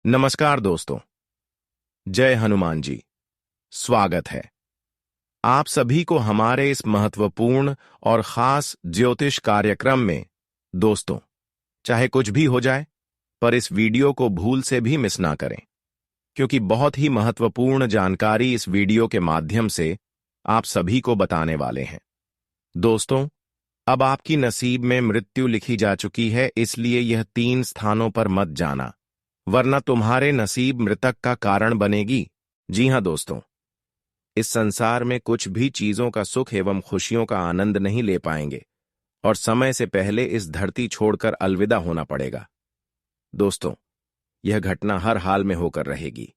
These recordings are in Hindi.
नमस्कार दोस्तों। जय हनुमान जी। स्वागत है आप सभी को हमारे इस महत्वपूर्ण और खास ज्योतिष कार्यक्रम में। दोस्तों, चाहे कुछ भी हो जाए, पर इस वीडियो को भूल से भी मिस ना करें, क्योंकि बहुत ही महत्वपूर्ण जानकारी इस वीडियो के माध्यम से आप सभी को बताने वाले हैं। दोस्तों, अब आपकी नसीब में मृत्यु लिखी जा चुकी है, इसलिए यह 3 स्थानों पर मत जाना, वरना तुम्हारे नसीब मृतक का कारण बनेगी। जी हां दोस्तों, इस संसार में कुछ भी चीजों का सुख एवं खुशियों का आनंद नहीं ले पाएंगे और समय से पहले इस धरती छोड़कर अलविदा होना पड़ेगा। दोस्तों, यह घटना हर हाल में होकर रहेगी।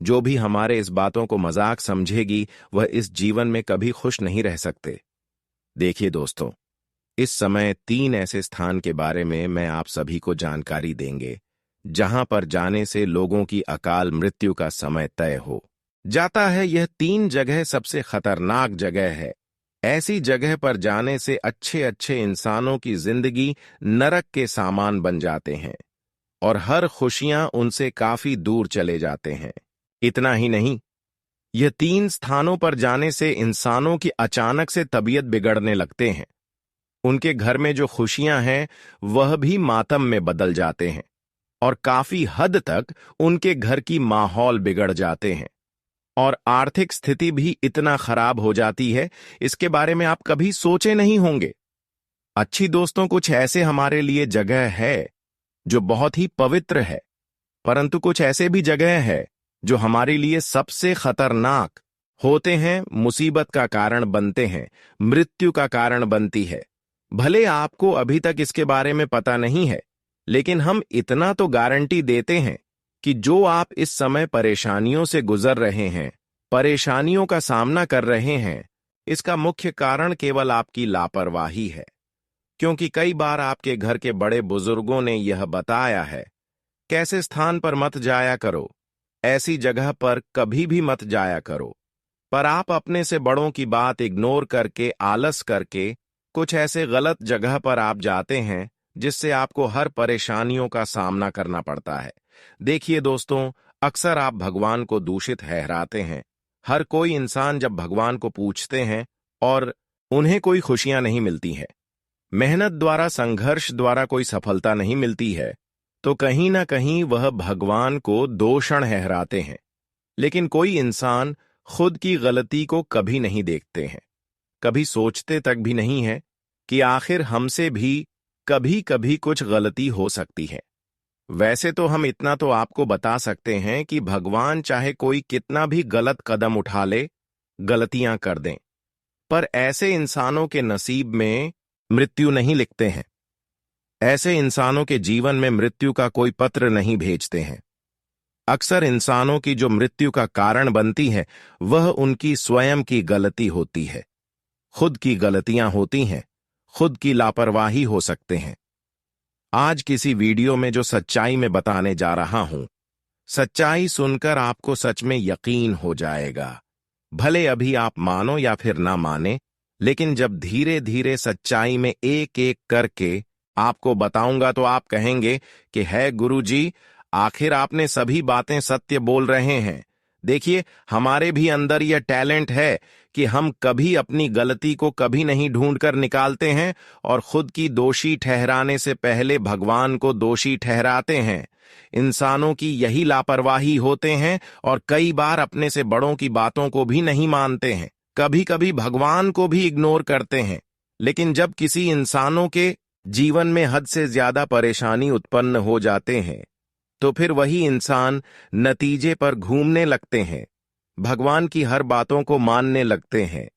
जो भी हमारे इस बातों को मजाक समझेगी, वह इस जीवन में कभी खुश नहीं रह सकते। देखिए दोस्तों, इस समय 3 ऐसे स्थान के बारे में मैं आप सभी को जानकारी देंगे, जहां पर जाने से लोगों की अकाल मृत्यु का समय तय हो जाता है। यह 3 जगह सबसे खतरनाक जगह है। ऐसी जगह पर जाने से अच्छे अच्छे इंसानों की जिंदगी नरक के सामान बन जाते हैं और हर खुशियां उनसे काफी दूर चले जाते हैं। इतना ही नहीं, यह 3 स्थानों पर जाने से इंसानों की अचानक से तबीयत बिगड़ने लगते हैं। उनके घर में जो खुशियां हैं, वह भी मातम में बदल जाते हैं और काफी हद तक उनके घर की माहौल बिगड़ जाते हैं और आर्थिक स्थिति भी इतना खराब हो जाती है, इसके बारे में आप कभी सोचे नहीं होंगे। अच्छी दोस्तों, कुछ ऐसे हमारे लिए जगह है जो बहुत ही पवित्र है, परंतु कुछ ऐसे भी जगह है जो हमारे लिए सबसे खतरनाक होते हैं, मुसीबत का कारण बनते हैं, मृत्यु का कारण बनती है। भले आपको अभी तक इसके बारे में पता नहीं है, लेकिन हम इतना तो गारंटी देते हैं कि जो आप इस समय परेशानियों से गुजर रहे हैं, परेशानियों का सामना कर रहे हैं, इसका मुख्य कारण केवल आपकी लापरवाही है। क्योंकि कई बार आपके घर के बड़े बुजुर्गों ने यह बताया है, कैसे स्थान पर मत जाया करो, ऐसी जगह पर कभी भी मत जाया करो। पर आप अपने से बड़ों की बात इग्नोर करके, आलस करके कुछ ऐसे गलत जगह पर आप जाते हैं, जिससे आपको हर परेशानियों का सामना करना पड़ता है। देखिए दोस्तों, अक्सर आप भगवान को दूषित ठहराते हैं। हर कोई इंसान जब भगवान को पूछते हैं और उन्हें कोई खुशियां नहीं मिलती हैं, मेहनत द्वारा, संघर्ष द्वारा कोई सफलता नहीं मिलती है, तो कहीं ना कहीं वह भगवान को दोषण ठहराते हैं। लेकिन कोई इंसान खुद की गलती को कभी नहीं देखते हैं, कभी सोचते तक भी नहीं है कि आखिर हमसे भी कभी कभी कुछ गलती हो सकती है। वैसे तो हम इतना तो आपको बता सकते हैं कि भगवान चाहे कोई कितना भी गलत कदम उठा ले, गलतियां कर दें, पर ऐसे इंसानों के नसीब में मृत्यु नहीं लिखते हैं। ऐसे इंसानों के जीवन में मृत्यु का कोई पत्र नहीं भेजते हैं। अक्सर इंसानों की जो मृत्यु का कारण बनती है, वह उनकी स्वयं की गलती होती है। खुद की गलतियां होती हैं, खुद की लापरवाही हो सकते हैं। आज किसी वीडियो में जो सच्चाई में बताने जा रहा हूं, सच्चाई सुनकर आपको सच में यकीन हो जाएगा। भले अभी आप मानो या फिर ना माने, लेकिन जब धीरे धीरे सच्चाई में एक एक करके आपको बताऊंगा, तो आप कहेंगे कि है गुरुजी, आखिर आपने सभी बातें सत्य बोल रहे हैं। देखिए, हमारे भी अंदर यह टैलेंट है कि हम कभी अपनी गलती को कभी नहीं ढूंढकर निकालते हैं और खुद की दोषी ठहराने से पहले भगवान को दोषी ठहराते हैं। इंसानों की यही लापरवाही होते हैं और कई बार अपने से बड़ों की बातों को भी नहीं मानते हैं, कभी कभी भगवान को भी इग्नोर करते हैं। लेकिन जब किसी इंसानों के जीवन में हद से ज्यादा परेशानी उत्पन्न हो जाते हैं, तो फिर वही इंसान नतीजे पर घूमने लगते हैं, भगवान की हर बातों को मानने लगते हैं।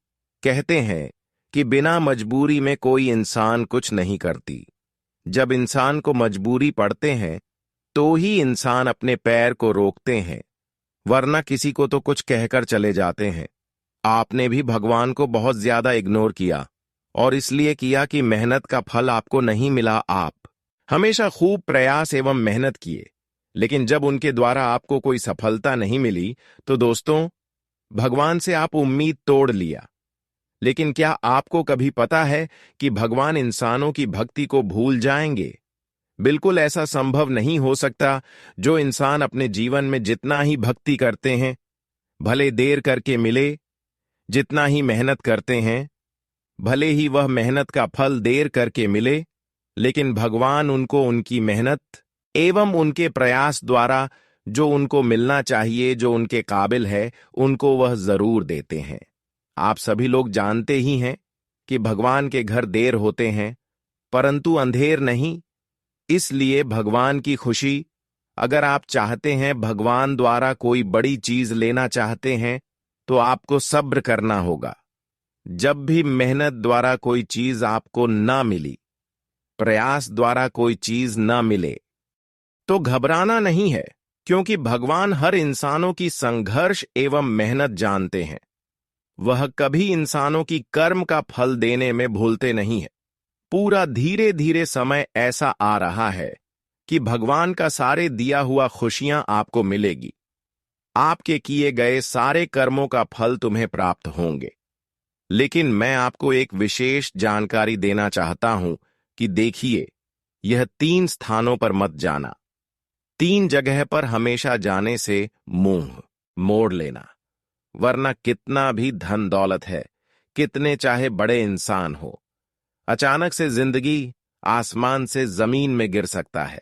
कहते हैं कि बिना मजबूरी में कोई इंसान कुछ नहीं करती। जब इंसान को मजबूरी पड़ते हैं, तो ही इंसान अपने पैर को रोकते हैं, वरना किसी को तो कुछ कहकर चले जाते हैं। आपने भी भगवान को बहुत ज्यादा इग्नोर किया, और इसलिए किया कि मेहनत का फल आपको नहीं मिला। आप हमेशा खूब प्रयास एवं मेहनत किए, लेकिन जब उनके द्वारा आपको कोई सफलता नहीं मिली, तो दोस्तों, भगवान से आप उम्मीद तोड़ लिया। लेकिन क्या आपको कभी पता है कि भगवान इंसानों की भक्ति को भूल जाएंगे? बिल्कुल ऐसा संभव नहीं हो सकता। जो इंसान अपने जीवन में जितना ही भक्ति करते हैं, भले देर करके मिले, जितना ही मेहनत करते हैं, भले ही वह मेहनत का फल देर करके मिले, लेकिन भगवान उनको उनकी मेहनत एवं उनके प्रयास द्वारा जो उनको मिलना चाहिए, जो उनके काबिल है, उनको वह जरूर देते हैं। आप सभी लोग जानते ही हैं कि भगवान के घर देर होते हैं, परंतु अंधेर नहीं। इसलिए भगवान की खुशी, अगर आप चाहते हैं, भगवान द्वारा कोई बड़ी चीज लेना चाहते हैं, तो आपको सब्र करना होगा। जब भी मेहनत द्वारा कोई चीज आपको ना मिली, प्रयास द्वारा कोई चीज ना मिले, तो घबराना नहीं है, क्योंकि भगवान हर इंसानों की संघर्ष एवं मेहनत जानते हैं। वह कभी इंसानों की कर्म का फल देने में भूलते नहीं है। पूरा धीरे धीरे समय ऐसा आ रहा है कि भगवान का सारे दिया हुआ खुशियां आपको मिलेगी। आपके किए गए सारे कर्मों का फल तुम्हें प्राप्त होंगे। लेकिन मैं आपको एक विशेष जानकारी देना चाहता हूं कि देखिए, यह 3 स्थानों पर मत जाना। 3 जगह पर हमेशा जाने से मुंह मोड़ लेना, वरना कितना भी धन दौलत है, कितने चाहे बड़े इंसान हो, अचानक से जिंदगी आसमान से जमीन में गिर सकता है,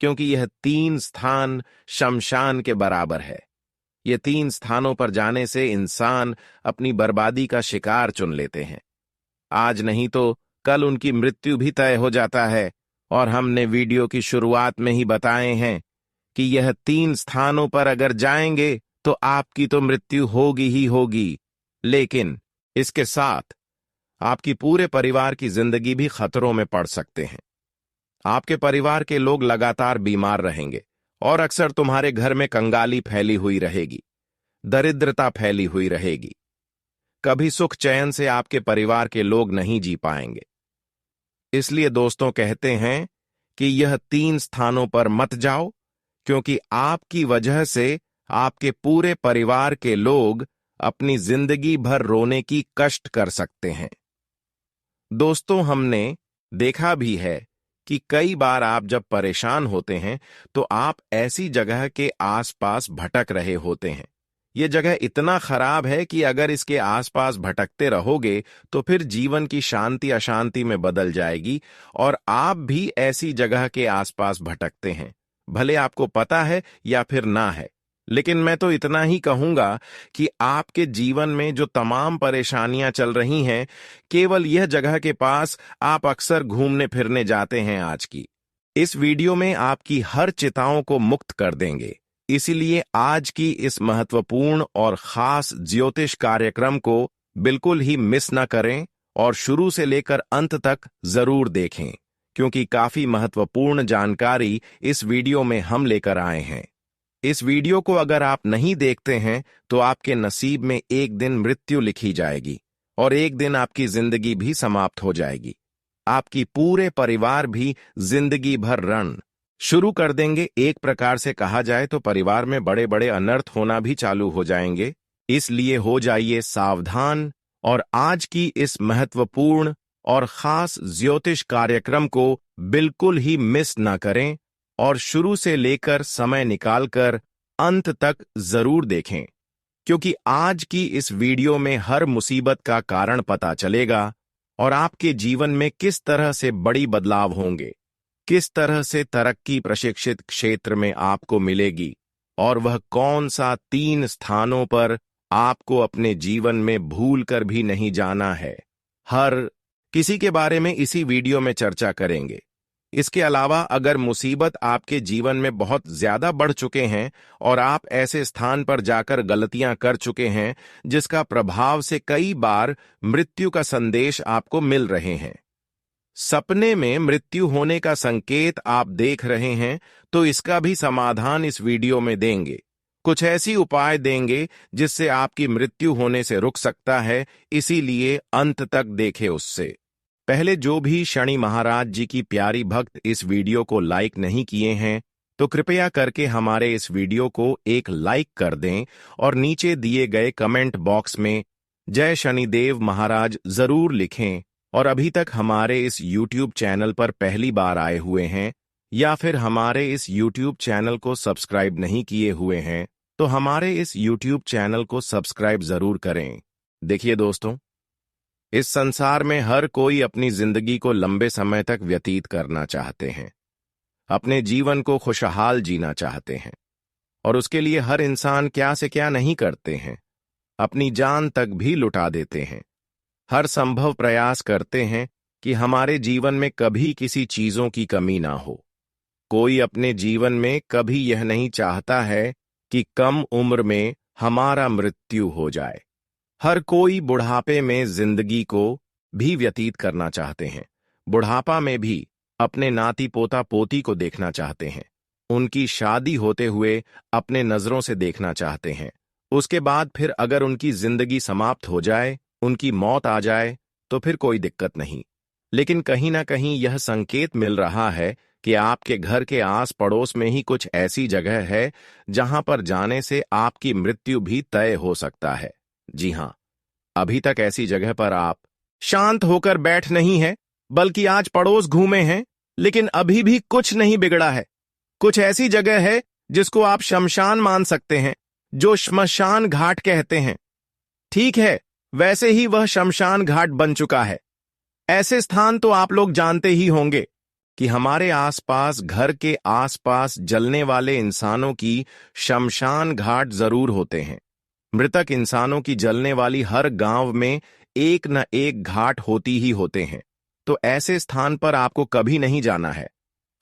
क्योंकि यह 3 स्थान शमशान के बराबर है। ये 3 स्थानों पर जाने से इंसान अपनी बर्बादी का शिकार चुन लेते हैं। आज नहीं तो कल उनकी मृत्यु भी तय हो जाता है, और हमने वीडियो की शुरुआत में ही बताए हैं कि यह 3 स्थानों पर अगर जाएंगे तो आपकी तो मृत्यु होगी ही होगी, लेकिन इसके साथ आपकी पूरे परिवार की जिंदगी भी खतरों में पड़ सकते हैं। आपके परिवार के लोग लगातार बीमार रहेंगे, और अक्सर तुम्हारे घर में कंगाली फैली हुई रहेगी, दरिद्रता फैली हुई रहेगी। कभी सुख चैन से आपके परिवार के लोग नहीं जी पाएंगे। इसलिए दोस्तों कहते हैं कि यह 3 स्थानों पर मत जाओ, क्योंकि आपकी वजह से आपके पूरे परिवार के लोग अपनी जिंदगी भर रोने की कष्ट कर सकते हैं। दोस्तों, हमने देखा भी है कि कई बार आप जब परेशान होते हैं तो आप ऐसी जगह के आसपास भटक रहे होते हैं। यह जगह इतना खराब है कि अगर इसके आसपास भटकते रहोगे तो फिर जीवन की शांति अशांति में बदल जाएगी, और आप भी ऐसी जगह के आसपास भटकते हैं, भले आपको पता है या फिर ना है। लेकिन मैं तो इतना ही कहूंगा कि आपके जीवन में जो तमाम परेशानियां चल रही हैं, केवल यह जगह के पास आप अक्सर घूमने फिरने जाते हैं। आज की इस वीडियो में आपकी हर चिंताओं को मुक्त कर देंगे। इसीलिए आज की इस महत्वपूर्ण और खास ज्योतिष कार्यक्रम को बिल्कुल ही मिस न करें, और शुरू से लेकर अंत तक जरूर देखें, क्योंकि काफी महत्वपूर्ण जानकारी इस वीडियो में हम लेकर आए हैं। इस वीडियो को अगर आप नहीं देखते हैं तो आपके नसीब में एक दिन मृत्यु लिखी जाएगी, और एक दिन आपकी जिंदगी भी समाप्त हो जाएगी। आपकी पूरे परिवार भी जिंदगी भर रण शुरू कर देंगे। एक प्रकार से कहा जाए तो परिवार में बड़े बड़े अनर्थ होना भी चालू हो जाएंगे। इसलिए हो जाइए सावधान, और आज की इस महत्वपूर्ण और खास ज्योतिष कार्यक्रम को बिल्कुल ही मिस ना करें, और शुरू से लेकर समय निकालकर अंत तक जरूर देखें, क्योंकि आज की इस वीडियो में हर मुसीबत का कारण पता चलेगा, और आपके जीवन में किस तरह से बड़ी बदलाव होंगे, किस तरह से तरक्की प्रशिक्षित क्षेत्र में आपको मिलेगी, और वह कौन सा 3 स्थानों पर आपको अपने जीवन में भूल कर भी नहीं जाना है। हर किसी के बारे में इसी वीडियो में चर्चा करेंगे। इसके अलावा अगर मुसीबत आपके जीवन में बहुत ज्यादा बढ़ चुके हैं और आप ऐसे स्थान पर जाकर गलतियां कर चुके हैं जिसका प्रभाव से कई बार मृत्यु का संदेश आपको मिल रहे हैं, सपने में मृत्यु होने का संकेत आप देख रहे हैं, तो इसका भी समाधान इस वीडियो में देंगे। कुछ ऐसी उपाय देंगे जिससे आपकी मृत्यु होने से रुक सकता है, इसीलिए अंत तक देखें। उससे पहले जो भी शनि महाराज जी की प्यारी भक्त इस वीडियो को लाइक नहीं किए हैं तो कृपया करके हमारे इस वीडियो को एक लाइक कर दें, और नीचे दिए गए कमेंट बॉक्स में जय शनिदेव महाराज जरूर लिखें। और अभी तक हमारे इस YouTube चैनल पर पहली बार आए हुए हैं या फिर हमारे इस YouTube चैनल को सब्सक्राइब नहीं किए हुए हैं तो हमारे इस YouTube चैनल को सब्सक्राइब जरूर करें। देखिए दोस्तों, इस संसार में हर कोई अपनी जिंदगी को लंबे समय तक व्यतीत करना चाहते हैं, अपने जीवन को खुशहाल जीना चाहते हैं, और उसके लिए हर इंसान क्या से क्या नहीं करते हैं, अपनी जान तक भी लुटा देते हैं। हर संभव प्रयास करते हैं कि हमारे जीवन में कभी किसी चीजों की कमी ना हो। कोई अपने जीवन में कभी यह नहीं चाहता है कि कम उम्र में हमारा मृत्यु हो जाए। हर कोई बुढ़ापे में जिंदगी को भी व्यतीत करना चाहते हैं। बुढ़ापा में भी अपने नाती पोता पोती को देखना चाहते हैं, उनकी शादी होते हुए अपने नजरों से देखना चाहते हैं। उसके बाद फिर अगर उनकी जिंदगी समाप्त हो जाए, उनकी मौत आ जाए, तो फिर कोई दिक्कत नहीं। लेकिन कहीं ना कहीं यह संकेत मिल रहा है कि आपके घर के आस पड़ोस में ही कुछ ऐसी जगह है जहां पर जाने से आपकी मृत्यु भी तय हो सकता है। जी हां, अभी तक ऐसी जगह पर आप शांत होकर बैठ नहीं है, बल्कि आज पड़ोस घूमे हैं, लेकिन अभी भी कुछ नहीं बिगड़ा है। कुछ ऐसी जगह है जिसको आप शमशान मान सकते हैं, जो श्मशान घाट कहते हैं। ठीक है, वैसे ही वह शमशान घाट बन चुका है। ऐसे स्थान तो आप लोग जानते ही होंगे कि हमारे आसपास, घर के आसपास जलने वाले इंसानों की शमशान घाट जरूर होते हैं। मृतक इंसानों की जलने वाली हर गांव में एक न एक घाट होती ही होते हैं। तो ऐसे स्थान पर आपको कभी नहीं जाना है।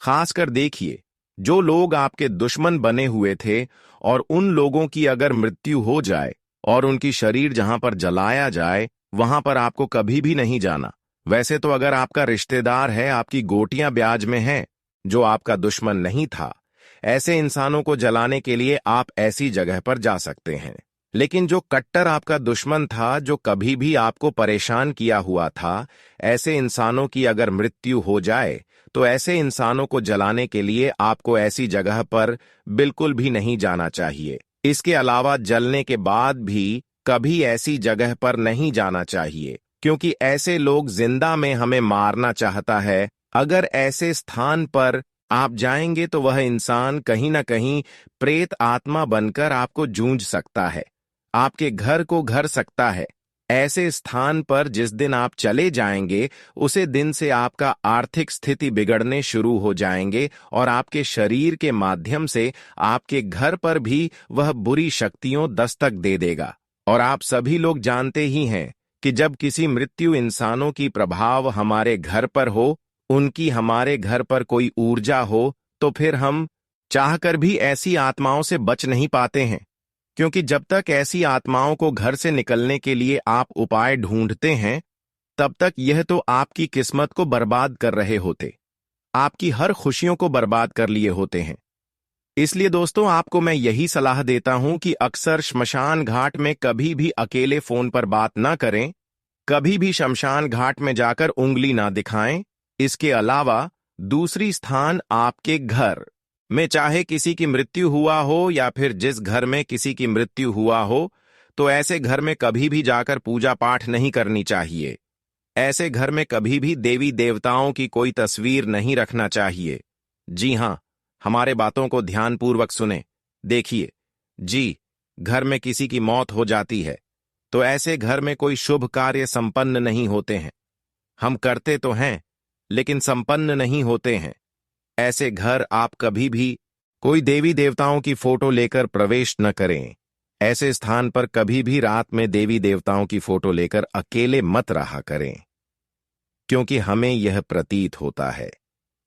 खासकर देखिए, जो लोग आपके दुश्मन बने हुए थे और उन लोगों की अगर मृत्यु हो जाए और उनकी शरीर जहां पर जलाया जाए, वहां पर आपको कभी भी नहीं जाना। वैसे तो अगर आपका रिश्तेदार है, आपकी गोटियां ब्याज में है, जो आपका दुश्मन नहीं था, ऐसे इंसानों को जलाने के लिए आप ऐसी जगह पर जा सकते हैं। लेकिन जो कट्टर आपका दुश्मन था, जो कभी भी आपको परेशान किया हुआ था, ऐसे इंसानों की अगर मृत्यु हो जाए तो ऐसे इंसानों को जलाने के लिए आपको ऐसी जगह पर बिल्कुल भी नहीं जाना चाहिए। इसके अलावा जलने के बाद भी कभी ऐसी जगह पर नहीं जाना चाहिए, क्योंकि ऐसे लोग जिंदा में हमें मारना चाहता है। अगर ऐसे स्थान पर आप जाएंगे तो वह इंसान कहीं ना कहीं प्रेत आत्मा बनकर आपको जूझ सकता है, आपके घर को घर सकता है। ऐसे स्थान पर जिस दिन आप चले जाएंगे, उसे दिन से आपका आर्थिक स्थिति बिगड़ने शुरू हो जाएंगे और आपके शरीर के माध्यम से आपके घर पर भी वह बुरी शक्तियों दस्तक दे देगा। और आप सभी लोग जानते ही हैं कि जब किसी मृत्यु इंसानों की प्रभाव हमारे घर पर हो, उनकी हमारे घर पर कोई ऊर्जा हो, तो फिर हम चाहकर भी ऐसी आत्माओं से बच नहीं पाते हैं। क्योंकि जब तक ऐसी आत्माओं को घर से निकलने के लिए आप उपाय ढूंढते हैं, तब तक यह तो आपकी किस्मत को बर्बाद कर रहे होते, आपकी हर खुशियों को बर्बाद कर लिए होते हैं। इसलिए दोस्तों, आपको मैं यही सलाह देता हूं कि अक्सर श्मशान घाट में कभी भी अकेले फोन पर बात ना करें, कभी भी शमशान घाट में जाकर उंगली ना दिखाएं। इसके अलावा दूसरी स्थान आपके घर में, चाहे किसी की मृत्यु हुआ हो या फिर जिस घर में किसी की मृत्यु हुआ हो, तो ऐसे घर में कभी भी जाकर पूजा पाठ नहीं करनी चाहिए। ऐसे घर में कभी भी देवी देवताओं की कोई तस्वीर नहीं रखना चाहिए। जी हां, हमारे बातों को ध्यानपूर्वक सुने। देखिए जी, घर में किसी की मौत हो जाती है तो ऐसे घर में कोई शुभ कार्य संपन्न नहीं होते हैं। हम करते तो हैं, लेकिन संपन्न नहीं होते हैं। ऐसे घर आप कभी भी कोई देवी देवताओं की फोटो लेकर प्रवेश न करें। ऐसे स्थान पर कभी भी रात में देवी देवताओं की फोटो लेकर अकेले मत रहा करें, क्योंकि हमें यह प्रतीत होता है,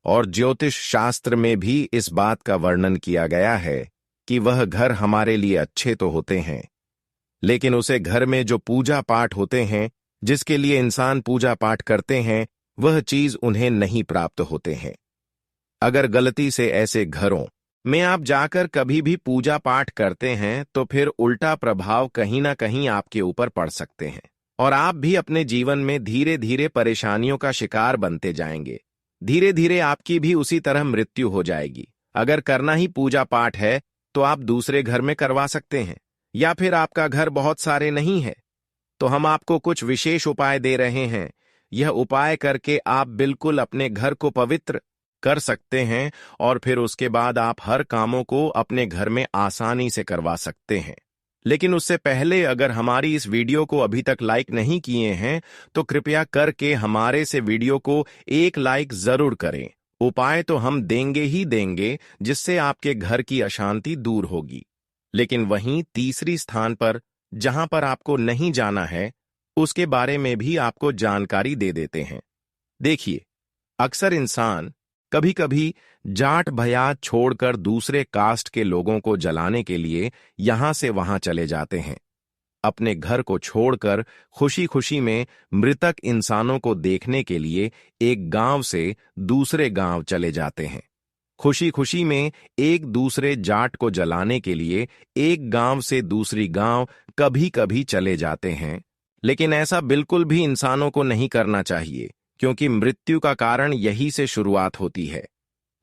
और ज्योतिष शास्त्र में भी इस बात का वर्णन किया गया है कि वह घर हमारे लिए अच्छे तो होते हैं, लेकिन उसे घर में जो पूजा पाठ होते हैं, जिसके लिए इंसान पूजा पाठ करते हैं, वह चीज उन्हें नहीं प्राप्त होते हैं। अगर गलती से ऐसे घरों में आप जाकर कभी भी पूजा पाठ करते हैं, तो फिर उल्टा प्रभाव कहीं ना कहीं आपके ऊपर पड़ सकते हैं और आप भी अपने जीवन में धीरे धीरे परेशानियों का शिकार बनते जाएंगे। धीरे धीरे आपकी भी उसी तरह मृत्यु हो जाएगी। अगर करना ही पूजा पाठ है तो आप दूसरे घर में करवा सकते हैं, या फिर आपका घर बहुत सारे नहीं है तो हम आपको कुछ विशेष उपाय दे रहे हैं। यह उपाय करके आप बिल्कुल अपने घर को पवित्र कर सकते हैं और फिर उसके बाद आप हर कामों को अपने घर में आसानी से करवा सकते हैं। लेकिन उससे पहले अगर हमारी इस वीडियो को अभी तक लाइक नहीं किए हैं तो कृपया करके हमारे से वीडियो को एक लाइक जरूर करें। उपाय तो हम देंगे ही देंगे जिससे आपके घर की अशांति दूर होगी। लेकिन वहीं तीसरी स्थान पर जहां पर आपको नहीं जाना है उसके बारे में भी आपको जानकारी दे देते हैं। देखिए, अक्सर इंसान कभी कभी जाट भयात छोड़कर दूसरे कास्ट के लोगों को जलाने के लिए यहां से वहां चले जाते हैं। अपने घर को छोड़कर खुशी खुशी में मृतक इंसानों को देखने के लिए एक गांव से दूसरे गांव चले जाते हैं। खुशी खुशी में एक दूसरे जाट को जलाने के लिए एक गांव से दूसरी गांव कभी कभी चले जाते हैं। लेकिन ऐसा बिल्कुल भी इंसानों को नहीं करना चाहिए, क्योंकि मृत्यु का कारण यही से शुरुआत होती है।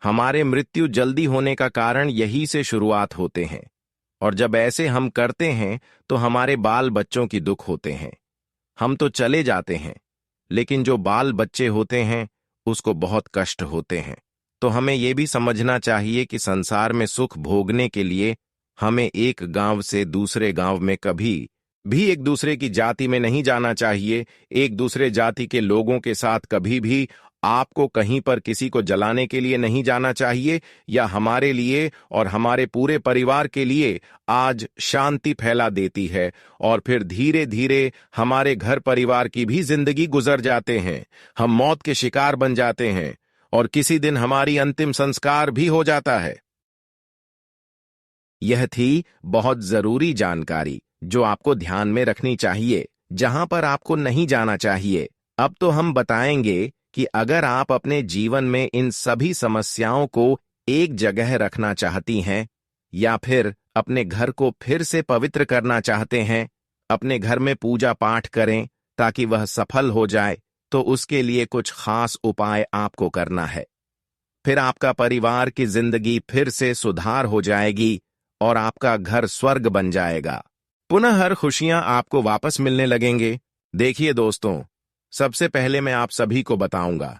हमारे मृत्यु जल्दी होने का कारण यही से शुरुआत होते हैं, और जब ऐसे हम करते हैं तो हमारे बाल बच्चों की दुख होते हैं। हम तो चले जाते हैं, लेकिन जो बाल बच्चे होते हैं उसको बहुत कष्ट होते हैं। तो हमें यह भी समझना चाहिए कि संसार में सुख भोगने के लिए हमें एक गांव से दूसरे गांव में कभी भी एक दूसरे की जाति में नहीं जाना चाहिए। एक दूसरे जाति के लोगों के साथ कभी भी आपको कहीं पर किसी को जलाने के लिए नहीं जाना चाहिए, या हमारे लिए और हमारे पूरे परिवार के लिए आज शांति फैला देती है और फिर धीरे धीरे हमारे घर परिवार की भी जिंदगी गुजर जाते हैं। हम मौत के शिकार बन जाते हैं और किसी दिन हमारी अंतिम संस्कार भी हो जाता है। यह थी बहुत जरूरी जानकारी जो आपको ध्यान में रखनी चाहिए, जहां पर आपको नहीं जाना चाहिए। अब तो हम बताएंगे कि अगर आप अपने जीवन में इन सभी समस्याओं को एक जगह रखना चाहती हैं, या फिर अपने घर को फिर से पवित्र करना चाहते हैं, अपने घर में पूजा पाठ करें ताकि वह सफल हो जाए, तो उसके लिए कुछ खास उपाय आपको करना है। फिर आपका परिवार की जिंदगी फिर से सुधार हो जाएगी और आपका घर स्वर्ग बन जाएगा। पुनः हर खुशियां आपको वापस मिलने लगेंगे। देखिए दोस्तों, सबसे पहले मैं आप सभी को बताऊंगा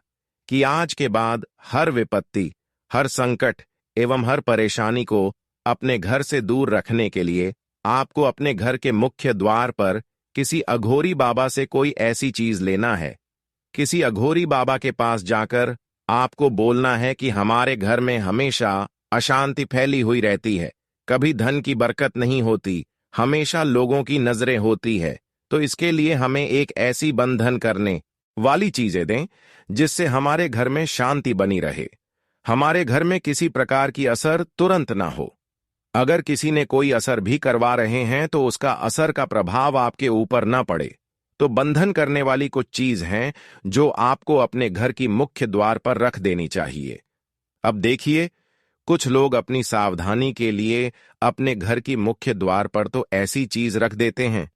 कि आज के बाद हर विपत्ति, हर संकट एवं हर परेशानी को अपने घर से दूर रखने के लिए आपको अपने घर के मुख्य द्वार पर किसी अघोरी बाबा से कोई ऐसी चीज लेना है। किसी अघोरी बाबा के पास जाकर आपको बोलना है कि हमारे घर में हमेशा अशांति फैली हुई रहती है, कभी धन की बरकत नहीं होती, हमेशा लोगों की नजरें होती है। तो इसके लिए हमें एक ऐसी बंधन करने वाली चीजें दें जिससे हमारे घर में शांति बनी रहे, हमारे घर में किसी प्रकार की असर तुरंत ना हो। अगर किसी ने कोई असर भी करवा रहे हैं तो उसका असर का प्रभाव आपके ऊपर ना पड़े। तो बंधन करने वाली कुछ चीज हैं जो आपको अपने घर की मुख्य द्वार पर रख देनी चाहिए। अब देखिए, कुछ लोग अपनी सावधानी के लिए अपने घर की मुख्य द्वार पर तो ऐसी चीज रख देते हैं,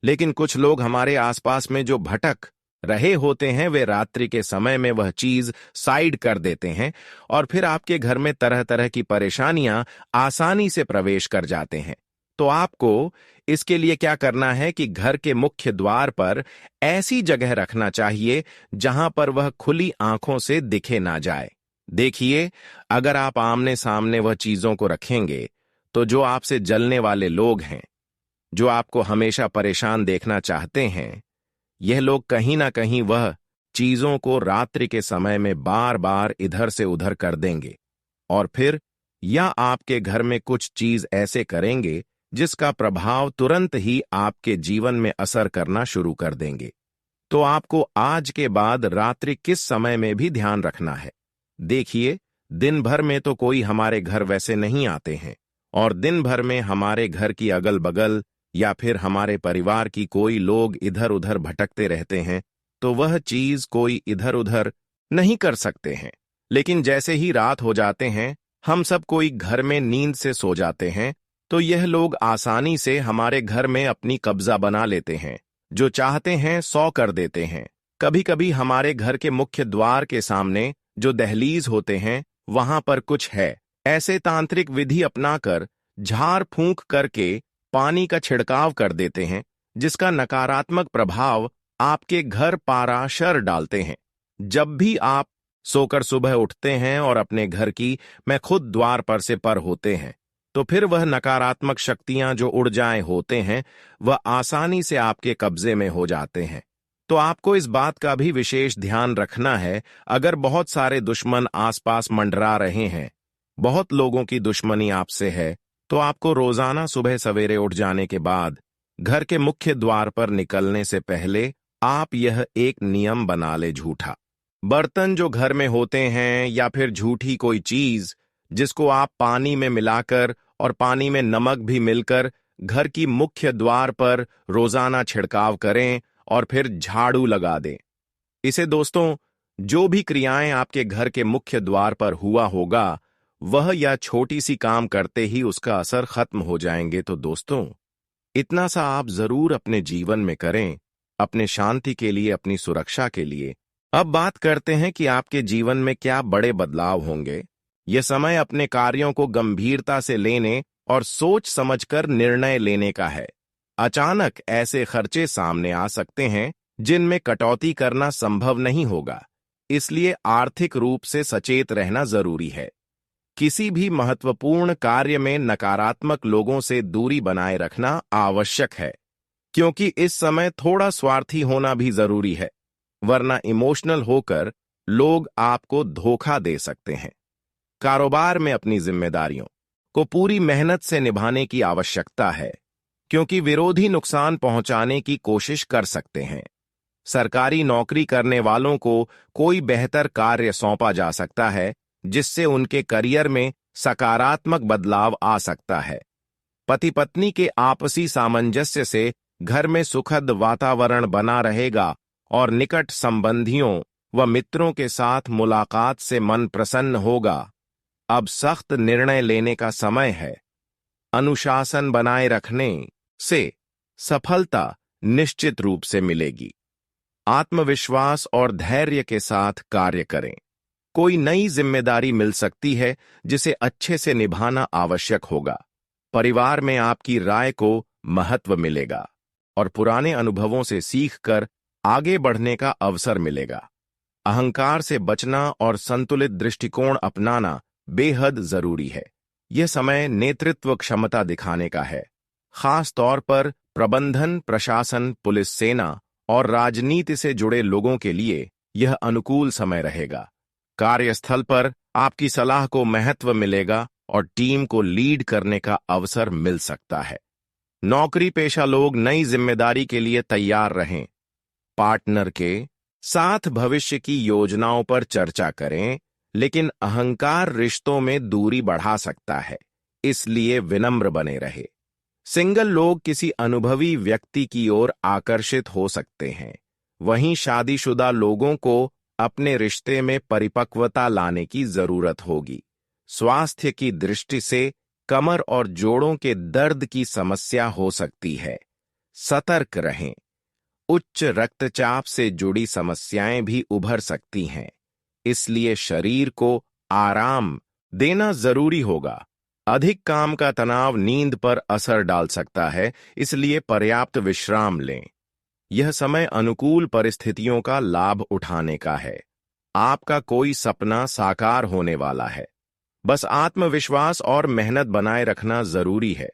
लेकिन कुछ लोग हमारे आसपास में जो भटक रहे होते हैं वे रात्रि के समय में वह चीज साइड कर देते हैं और फिर आपके घर में तरह तरह की परेशानियां आसानी से प्रवेश कर जाते हैं। तो आपको इसके लिए क्या करना है कि घर के मुख्य द्वार पर ऐसी जगह रखना चाहिए जहां पर वह खुली आंखों से दिखे ना जाए। देखिए, अगर आप आमने सामने वह चीजों को रखेंगे तो जो आपसे जलने वाले लोग हैं, जो आपको हमेशा परेशान देखना चाहते हैं, यह लोग कहीं ना कहीं वह चीजों को रात्रि के समय में बार बार इधर से उधर कर देंगे और फिर या आपके घर में कुछ चीज ऐसे करेंगे जिसका प्रभाव तुरंत ही आपके जीवन में असर करना शुरू कर देंगे। तो आपको आज के बाद रात्रि किस समय में भी ध्यान रखना है। देखिए, दिन भर में तो कोई हमारे घर वैसे नहीं आते हैं और दिन भर में हमारे घर की अगल बगल या फिर हमारे परिवार की कोई लोग इधर उधर भटकते रहते हैं, तो वह चीज कोई इधर उधर नहीं कर सकते हैं। लेकिन जैसे ही रात हो जाते हैं, हम सब कोई घर में नींद से सो जाते हैं, तो यह लोग आसानी से हमारे घर में अपनी कब्जा बना लेते हैं, जो चाहते हैं सौ कर देते हैं। कभी कभी हमारे घर के मुख्य द्वार के सामने जो दहलीज होते हैं वहां पर कुछ है ऐसे तांत्रिक विधि अपनाकर झाड़ फूंक करके पानी का छिड़काव कर देते हैं, जिसका नकारात्मक प्रभाव आपके घर पाराशर डालते हैं। जब भी आप सोकर सुबह उठते हैं और अपने घर की मैं खुद द्वार पर से पर होते हैं, तो फिर वह नकारात्मक शक्तियां जो ऊर्जाएं होते हैं वह आसानी से आपके कब्जे में हो जाते हैं। तो आपको इस बात का भी विशेष ध्यान रखना है, अगर बहुत सारे दुश्मन आसपास मंडरा रहे हैं, बहुत लोगों की दुश्मनी आपसे है, तो आपको रोजाना सुबह सवेरे उठ जाने के बाद घर के मुख्य द्वार पर निकलने से पहले आप यह एक नियम बना ले। झूठा बर्तन जो घर में होते हैं या फिर झूठी कोई चीज जिसको आप पानी में मिलाकर और पानी में नमक भी मिलकर घर की मुख्य द्वार पर रोजाना छिड़काव करें और फिर झाड़ू लगा दें। इसे दोस्तों, जो भी क्रियाएं आपके घर के मुख्य द्वार पर हुआ होगा, वह या छोटी सी काम करते ही उसका असर खत्म हो जाएंगे। तो दोस्तों, इतना सा आप जरूर अपने जीवन में करें, अपने शांति के लिए, अपनी सुरक्षा के लिए। अब बात करते हैं कि आपके जीवन में क्या बड़े बदलाव होंगे। यह समय अपने कार्यों को गंभीरता से लेने और सोच समझकर निर्णय लेने का है। अचानक ऐसे खर्चे सामने आ सकते हैं जिनमें कटौती करना संभव नहीं होगा, इसलिए आर्थिक रूप से सचेत रहना जरूरी है। किसी भी महत्वपूर्ण कार्य में नकारात्मक लोगों से दूरी बनाए रखना आवश्यक है, क्योंकि इस समय थोड़ा स्वार्थी होना भी जरूरी है, वरना इमोशनल होकर लोग आपको धोखा दे सकते हैं। कारोबार में अपनी जिम्मेदारियों को पूरी मेहनत से निभाने की आवश्यकता है, क्योंकि विरोधी नुकसान पहुंचाने की कोशिश कर सकते हैं। सरकारी नौकरी करने वालों को कोई बेहतर कार्य सौंपा जा सकता है, जिससे उनके करियर में सकारात्मक बदलाव आ सकता है। पति पत्नी के आपसी सामंजस्य से घर में सुखद वातावरण बना रहेगा और निकट संबंधियों व मित्रों के साथ मुलाकात से मन प्रसन्न होगा। अब सख्त निर्णय लेने का समय है। अनुशासन बनाए रखने से सफलता निश्चित रूप से मिलेगी। आत्मविश्वास और धैर्य के साथ कार्य करें। कोई नई जिम्मेदारी मिल सकती है जिसे अच्छे से निभाना आवश्यक होगा। परिवार में आपकी राय को महत्व मिलेगा और पुराने अनुभवों से सीखकर आगे बढ़ने का अवसर मिलेगा। अहंकार से बचना और संतुलित दृष्टिकोण अपनाना बेहद जरूरी है। यह समय नेतृत्व क्षमता दिखाने का है। खास तौर पर प्रबंधन, प्रशासन, पुलिस, सेना और राजनीति से जुड़े लोगों के लिए यह अनुकूल समय रहेगा। कार्यस्थल पर आपकी सलाह को महत्व मिलेगा और टीम को लीड करने का अवसर मिल सकता है। नौकरी पेशा लोग नई जिम्मेदारी के लिए तैयार रहें। पार्टनर के साथ भविष्य की योजनाओं पर चर्चा करें, लेकिन अहंकार रिश्तों में दूरी बढ़ा सकता है, इसलिए विनम्र बने रहे। सिंगल लोग किसी अनुभवी व्यक्ति की ओर आकर्षित हो सकते हैं, वहीं शादीशुदा लोगों को अपने रिश्ते में परिपक्वता लाने की जरूरत होगी। स्वास्थ्य की दृष्टि से कमर और जोड़ों के दर्द की समस्या हो सकती है, सतर्क रहें। उच्च रक्तचाप से जुड़ी समस्याएं भी उभर सकती हैं, इसलिए शरीर को आराम देना जरूरी होगा। अधिक काम का तनाव नींद पर असर डाल सकता है, इसलिए पर्याप्त विश्राम लें। यह समय अनुकूल परिस्थितियों का लाभ उठाने का है। आपका कोई सपना साकार होने वाला है, बस आत्मविश्वास और मेहनत बनाए रखना जरूरी है।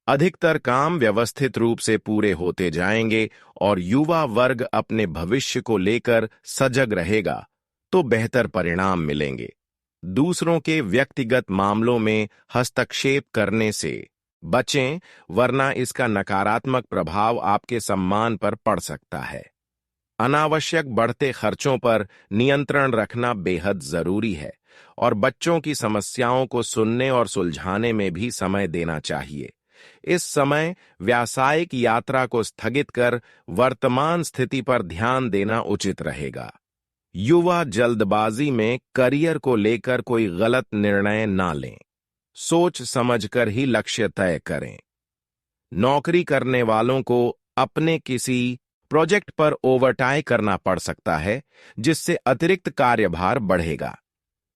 अधिकतर काम व्यवस्थित रूप से पूरे होते जाएंगे और युवा वर्ग अपने भविष्य को लेकर सजग रहेगा, तो बेहतर परिणाम मिलेंगे। दूसरों के व्यक्तिगत मामलों में हस्तक्षेप करने से बचें, वरना इसका नकारात्मक प्रभाव आपके सम्मान पर पड़ सकता है। अनावश्यक बढ़ते खर्चों पर नियंत्रण रखना बेहद जरूरी है और बच्चों की समस्याओं को सुनने और सुलझाने में भी समय देना चाहिए। इस समय व्यावसायिक यात्रा को स्थगित कर वर्तमान स्थिति पर ध्यान देना उचित रहेगा। युवा जल्दबाजी में करियर को लेकर कोई गलत निर्णय ना लें, सोच समझकर ही लक्ष्य तय करें। नौकरी करने वालों को अपने किसी प्रोजेक्ट पर ओवरटाइम करना पड़ सकता है, जिससे अतिरिक्त कार्यभार बढ़ेगा।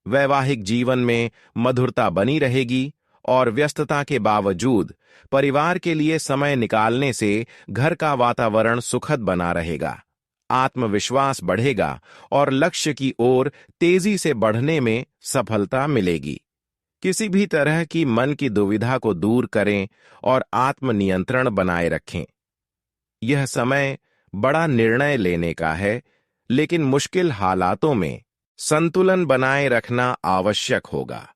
वैवाहिक जीवन में मधुरता बनी रहेगी और व्यस्तता के बावजूद परिवार के लिए समय निकालने से घर का वातावरण सुखद बना रहेगा। आत्मविश्वास बढ़ेगा और लक्ष्य की ओर तेजी से बढ़ने में सफलता मिलेगी। किसी भी तरह की मन की दुविधा को दूर करें और आत्मनियंत्रण बनाए रखें। यह समय बड़ा निर्णय लेने का है, लेकिन मुश्किल हालातों में संतुलन बनाए रखना आवश्यक होगा।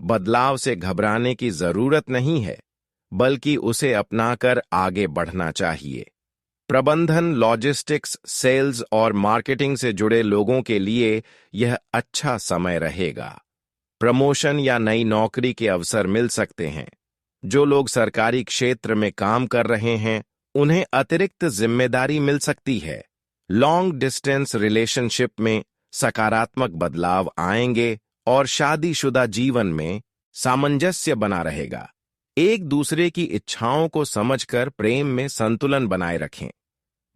बदलाव से घबराने की जरूरत नहीं है, बल्कि उसे अपनाकर आगे बढ़ना चाहिए। प्रबंधन, लॉजिस्टिक्स, सेल्स और मार्केटिंग से जुड़े लोगों के लिए यह अच्छा समय रहेगा। प्रमोशन या नई नौकरी के अवसर मिल सकते हैं। जो लोग सरकारी क्षेत्र में काम कर रहे हैं, उन्हें अतिरिक्त जिम्मेदारी मिल सकती है। लॉन्ग डिस्टेंस रिलेशनशिप में सकारात्मक बदलाव आएंगे और शादीशुदा जीवन में सामंजस्य बना रहेगा। एक दूसरे की इच्छाओं को समझकर प्रेम में संतुलन बनाए रखें।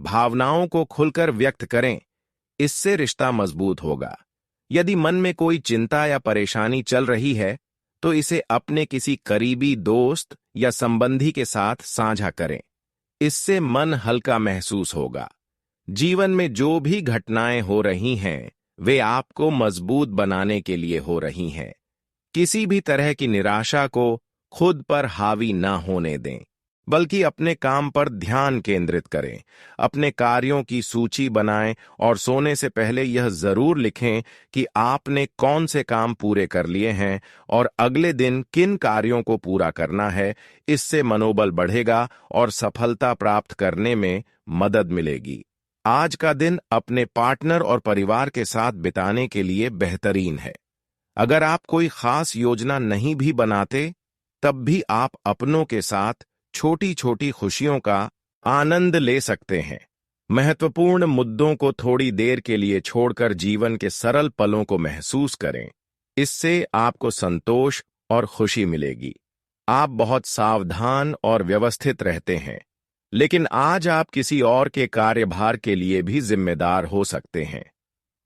भावनाओं को खुलकर व्यक्त करें, इससे रिश्ता मजबूत होगा। यदि मन में कोई चिंता या परेशानी चल रही है, तो इसे अपने किसी करीबी दोस्त या संबंधी के साथ साझा करें। इससे मन हल्का महसूस होगा। जीवन में जो भी घटनाएं हो रही हैं, वे आपको मजबूत बनाने के लिए हो रही हैं। किसी भी तरह की निराशा को खुद पर हावी न होने दें, बल्कि अपने काम पर ध्यान केंद्रित करें। अपने कार्यों की सूची बनाएं और सोने से पहले यह जरूर लिखें कि आपने कौन से काम पूरे कर लिए हैं और अगले दिन किन कार्यों को पूरा करना है। इससे मनोबल बढ़ेगा और सफलता प्राप्त करने में मदद मिलेगी। आज का दिन अपने पार्टनर और परिवार के साथ बिताने के लिए बेहतरीन है। अगर आप कोई खास योजना नहीं भी बनाते, तब भी आप अपनों के साथ छोटी छोटी खुशियों का आनंद ले सकते हैं। महत्वपूर्ण मुद्दों को थोड़ी देर के लिए छोड़कर जीवन के सरल पलों को महसूस करें। इससे आपको संतोष और खुशी मिलेगी। आप बहुत सावधान और व्यवस्थित रहते हैं, लेकिन आज आप किसी और के कार्यभार के लिए भी जिम्मेदार हो सकते हैं।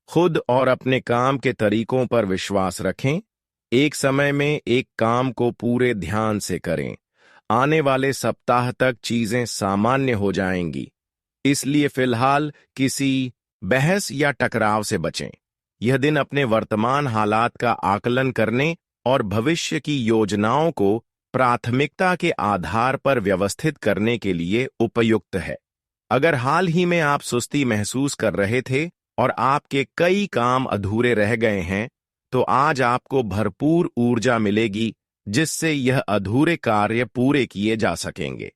खुद और अपने काम के तरीकों पर विश्वास रखें। एक समय में एक काम को पूरे ध्यान से करें। आने वाले सप्ताह तक चीजें सामान्य हो जाएंगी, इसलिए फिलहाल किसी बहस या टकराव से बचें। यह दिन अपने वर्तमान हालात का आकलन करने और भविष्य की योजनाओं को प्राथमिकता के आधार पर व्यवस्थित करने के लिए उपयुक्त है। अगर हाल ही में आप सुस्ती महसूस कर रहे थे और आपके कई काम अधूरे रह गए हैं, तो आज आपको भरपूर ऊर्जा मिलेगी, जिससे यह अधूरे कार्य पूरे किए जा सकेंगे।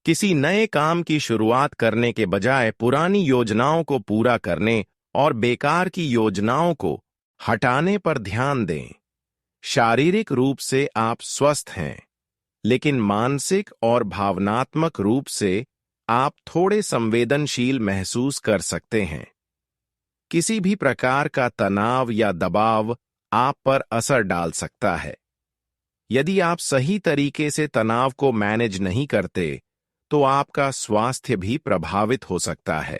किसी नए काम की शुरुआत करने के बजाय पुरानी योजनाओं को पूरा करने और बेकार की योजनाओं को हटाने पर ध्यान दें। शारीरिक रूप से आप स्वस्थ हैं, लेकिन मानसिक और भावनात्मक रूप से आप थोड़े संवेदनशील महसूस कर सकते हैं। किसी भी प्रकार का तनाव या दबाव आप पर असर डाल सकता है। यदि आप सही तरीके से तनाव को मैनेज नहीं करते, तो आपका स्वास्थ्य भी प्रभावित हो सकता है।